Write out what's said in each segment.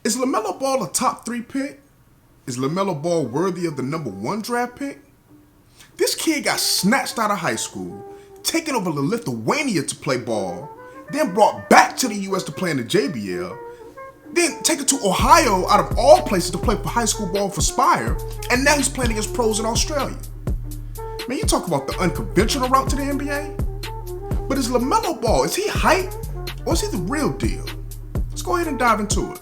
Is Lamelo Ball a top 3 pick? Is Lamelo Ball worthy of the number 1 draft pick? This kid got snatched out of high school, taken over to Lithuania to play ball, then brought back to the US to play in the JBL, then taken to Ohio out of all places to play for high school ball for Spire, and now he's playing against pros in Australia. Man, you talk about the unconventional route to the NBA. But is Lamelo Ball, is he hype or is he the real deal? Let's go ahead and dive into it.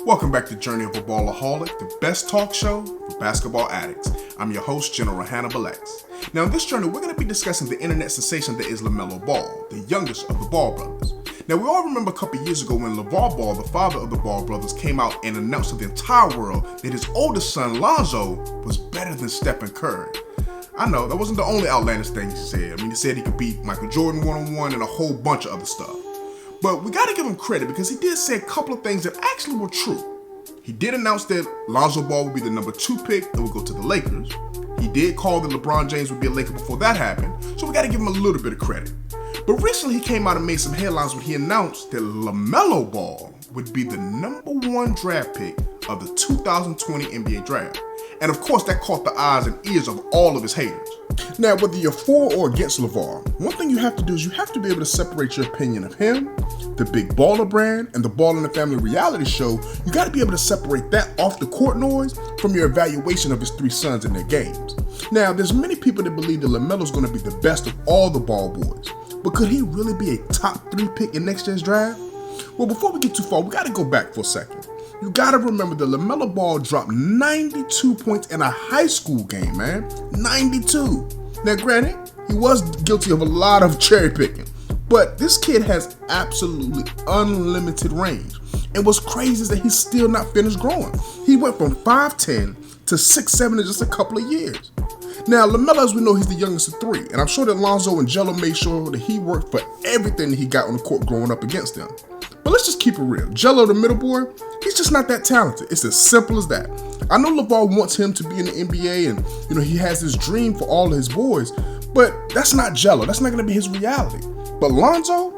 Welcome back to Journey of a Ballaholic, the best talk show for basketball addicts. I'm your host, General Hannibal X. Now in this journey, we're going to be discussing the internet sensation that is Lamelo Ball, the youngest of the Ball brothers. Now we all remember a couple years ago when LeVar Ball, the father of the Ball brothers, came out and announced to the entire world that his oldest son, Lonzo, was better than Stephen Curry. I know, that wasn't the only outlandish thing he said. He said he could beat Michael Jordan one-on-one and a whole bunch of other stuff. But we gotta give him credit because he did say a couple of things that actually were true. He did announce that Lonzo Ball would be the number 2 pick and would go to the Lakers. He did call that LeBron James would be a Laker before that happened, so we gotta give him a little bit of credit. But recently he came out and made some headlines when he announced that Lamelo Ball would be the number 1 draft pick of the 2020 NBA draft. And of course that caught the eyes and ears of all of his haters. Now, whether you're for or against LeVar, one thing you have to do is you have to be able to separate your opinion of him, the Big Baller brand, and the Ball in the Family reality show. You got to be able to separate that off the court noise from your evaluation of his 3 sons and their games. Now, there's many people that believe that LaMelo's going to be the best of all the Ball boys, but could he really be a top 3 pick in next year's draft? Well, before we get too far, we got to go back for a second. You got to remember that Lamelo Ball dropped 92 points in a high school game, man. 92. Now, granted, he was guilty of a lot of cherry picking, but this kid has absolutely unlimited range. And what's crazy is that he's still not finished growing. He went from 5'10 to 6'7 in just a couple of years. Now, Lamelo, as we know, he's the youngest of 3, and I'm sure that Lonzo and Jello made sure that he worked for everything that he got on the court growing up against them. But let's just keep it real. Jello, the middle boy, he's just not that talented. It's as simple as that. I know LeVar wants him to be in the NBA and, he has this dream for all of his boys, but that's not Jello. That's not going to be his reality. But Lonzo,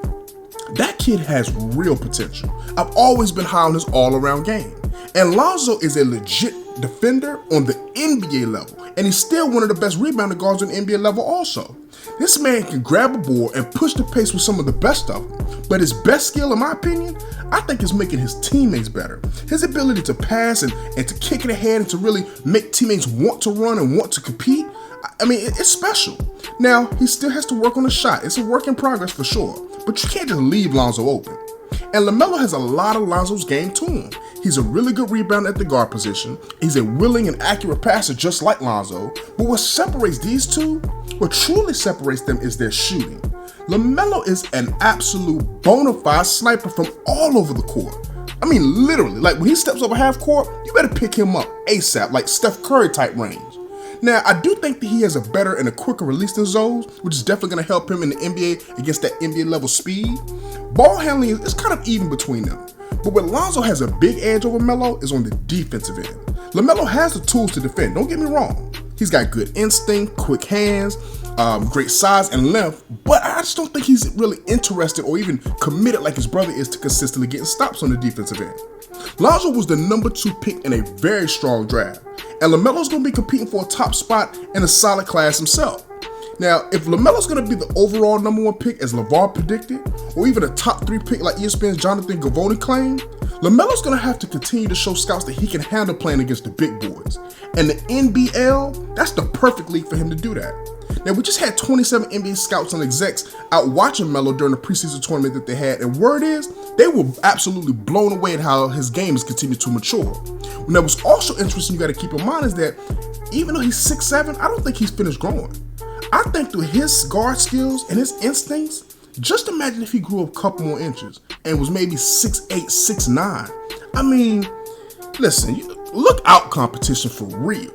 that kid has real potential. I've always been high on his all-around game. And Lonzo is a legit defender on the NBA level, and he's still one of the best rebounder guards on the NBA level also. This man can grab a board and push the pace with some of the best of them, but his best skill, in my opinion, I think is making his teammates better. His ability to pass and to kick it ahead and to really make teammates want to run and want to compete, it's special. Now, he still has to work on the shot. It's a work in progress for sure, but you can't just leave Lonzo open. And Lamelo has a lot of Lonzo's game to him. He's a really good rebounder at the guard position. He's a willing and accurate passer just like Lonzo. But what separates these two, what truly separates them is their shooting. Lamelo is an absolute bona fide sniper from all over the court. Literally, like when he steps over half court, you better pick him up ASAP, like Steph Curry type range. Now, I do think that he has a better and a quicker release than Zoes, which is definitely going to help him in the NBA against that NBA level speed. Ball handling is kind of even between them. But where Lonzo has a big edge over Melo is on the defensive end. LaMelo has the tools to defend, don't get me wrong. He's got good instinct, quick hands, great size and length, but I just don't think he's really interested or even committed like his brother is to consistently getting stops on the defensive end. Lonzo was the number 2 pick in a very strong draft, and LaMelo's going to be competing for a top spot in a solid class himself. Now, if LaMelo's going to be the overall number 1 pick as LeVar predicted, or even a top 3 pick like ESPN's Jonathan Givony claimed, LaMelo's going to have to continue to show scouts that he can handle playing against the big boys. And the NBL, that's the perfect league for him to do that. Now, we just had 27 NBA scouts and execs out watching Melo during the preseason tournament that they had, and word is, they were absolutely blown away at how his game has continued to mature. Now, what's also interesting you got to keep in mind is that even though he's 6'7", I don't think he's finished growing. I think through his guard skills and his instincts, just imagine if he grew up a couple more inches and was maybe 6'8", 6'9". Listen, look out competition for real.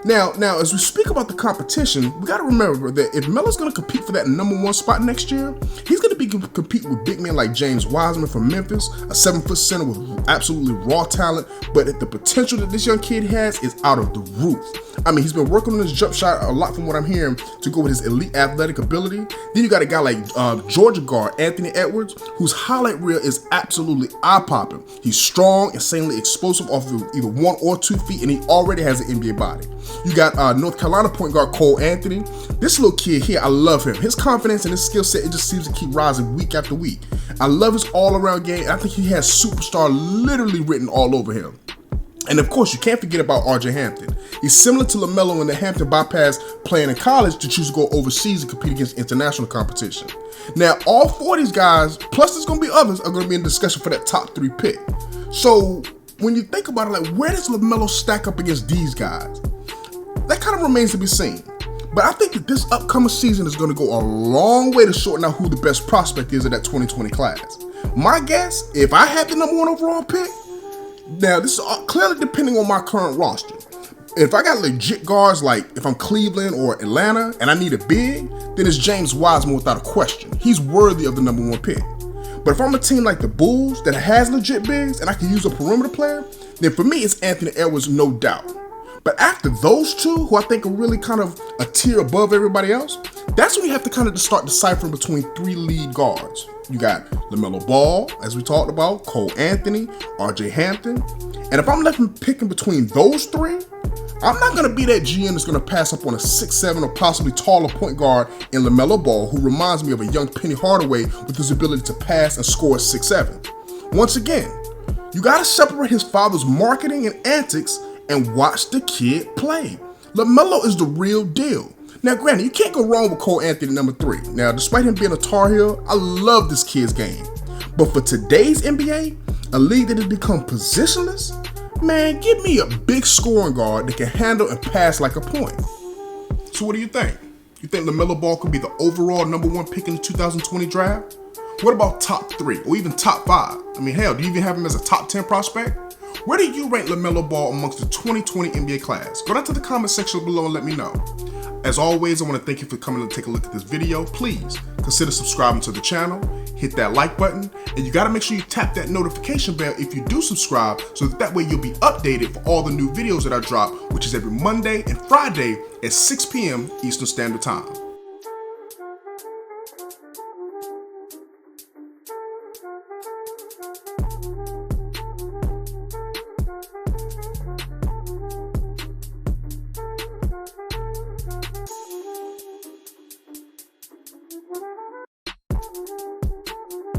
Now, as we speak about the competition, we got to remember that if Melo's going to compete for that number 1 spot next year, he's going to be competing with big men like James Wiseman from Memphis, a 7-foot center with absolutely raw talent, but the potential that this young kid has is out of the roof. I mean, he's been working on his jump shot a lot from what I'm hearing to go with his elite athletic ability. Then you got a guy like Georgia guard Anthony Edwards, whose highlight reel is absolutely eye-popping. He's strong, insanely explosive off of either 1 or 2 feet, and he already has an NBA body. You got North Carolina point guard Cole Anthony. This little kid here, I love him. His confidence and his skill set, it just seems to keep rising week after week. I love his all-around game. I think he has superstar literally written all over him. And of course, you can't forget about RJ Hampton. He's similar to Lamelo in the Hampton bypassed playing in college to choose to go overseas and compete against international competition. Now, all 4 of these guys, plus there's going to be others, are going to be in discussion for that top 3 pick. So when you think about it, like, where does Lamelo stack up against these guys? That kind of remains to be seen. But I think that this upcoming season is going to go a long way to shorten out who the best prospect is of that 2020 class. My guess, if I had the number 1 overall pick, now this is clearly depending on my current roster. If I got legit guards like if I'm Cleveland or Atlanta and I need a big, then it's James Wiseman without a question. He's worthy of the number 1 pick. But if I'm a team like the Bulls that has legit bigs and I can use a perimeter player, then for me it's Anthony Edwards, no doubt. But after those 2, who I think are really kind of a tier above everybody else, that's when you have to kind of start deciphering between 3 lead guards. You got Lamelo Ball, as we talked about, Cole Anthony, RJ Hampton. And if I'm left picking between those 3, I'm not going to be that GM that's going to pass up on a 6'7" or possibly taller point guard in Lamelo Ball, who reminds me of a young Penny Hardaway with his ability to pass and score at 6'7". Once again, you got to separate his father's marketing and antics and watch the kid play. Lamelo is the real deal. Now, granted, you can't go wrong with Cole Anthony number 3. Now, despite him being a Tar Heel, I love this kid's game. But for today's NBA, a league that has become positionless, man, give me a big scoring guard that can handle and pass like a point. So what do you think? You think Lamelo Ball could be the overall number 1 pick in the 2020 draft? What about top 3 or even top 5? I mean, hell, do you even have him as a top 10 prospect? Where do you rank Lamelo Ball amongst the 2020 NBA class? Go down to the comment section below and let me know. As always, I want to thank you for coming to take a look at this video. Please consider subscribing to the channel, hit that like button, and you got to make sure you tap that notification bell if you do subscribe so that way you'll be updated for all the new videos that I drop, which is every Monday and Friday at 6 p.m. Eastern Standard Time.